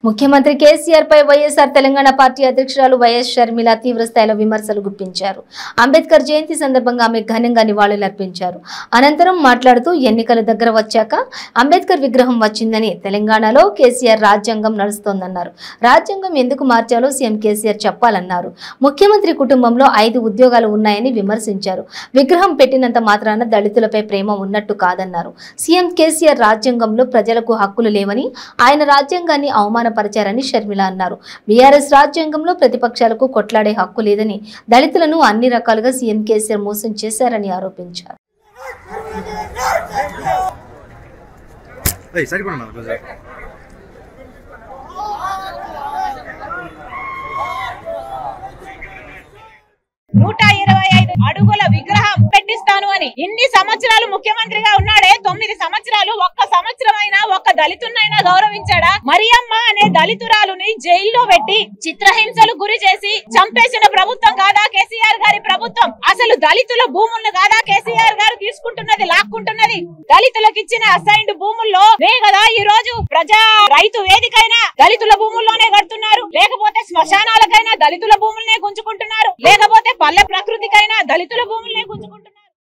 ముఖ్యమంత్రి కేసీఆర్ పై వైఎస్ఆర్ తెలంగాణ పార్టీ అధ్యక్షురాలు వైఎస్ షర్మిల తీవ్ర స్థాయిలో విమర్శలు గుప్పించారు. అంబేద్కర్ జయంతి సందర్భంగా ఆమె ఘనంగా నివాళులర్పించారు. అనంతరం మాట్లాడుతూ ఎన్నికల దగ్గర వచ్చాక అంబేద్కర్ విగ్రహం వచ్చిందని, తెలంగాణలో కేసీఆర్ రాజ్యాంగం నడుస్తోందన్నారు. రాజ్యాంగం ఎందుకు మార్చాలో సీఎం కేసీఆర్ చెప్పాలన్నారు. ముఖ్యమంత్రి కుటుంబంలో 5 ఉద్యోగాలు ఉన్నాయని విమర్శించారు. విగ్రహం పెట్టినంత మాత్రాన దళితులపై ప్రేమ ఉన్నట్టు కాదన్నారు. సీఎం కేసీఆర్ రాజ్యాంగంలో ప్రజలకు హక్కులు లేవని, ఆయన రాజ్యాంగాన్ని అవమానపరిచారని షర్మిల అన్నారు. బీఆర్ఎస్ రాజ్యాంగంలో ప్రతిపక్షాలకు కొట్లాడే హక్కు లేదని, దళితులను అన్ని రకాలుగా సీఎం కేసీఆర్ మోసం చేశారని ఆరోపించారు. అడుగుల విగ్రహం పెట్టిస్తాను అని ఇన్ని సంవత్సరాలు ముఖ్యమంత్రిగా ఉన్నాడే. 9 సంవత్సరాలు ఒక్క సంవత్సరం అయినా ఒక్క దళితున్నైనా గౌరవించాడా? మరియమ్మ అనే దళితురాలుని జైల్లో పెట్టి చిత్రహింసలు గురి చేసి చంపేసిన ప్రభుత్వం కాదా కేసీఆర్ గారి ప్రభుత్వం? అసలు దళితుల భూములను కాదా కేసీఆర్ గారు తీసుకుంటున్నది, లాక్కుంటున్నది? దళితులకు ఇచ్చిన అసైన్డ్ భూముల్లో కదా ఈ రోజు ప్రజా రైతు వేదికైనా దళితుల భూముల్లోనే కడుతున్నారు, లేకపోతే శ్మశానాలకైనా దళితుల భూములనే గుంజుకుంటున్నారు, లేకపోతే పల్లె ప్రకృతికైనా దళితుల భూములనే గుంజుకుంటున్నారు.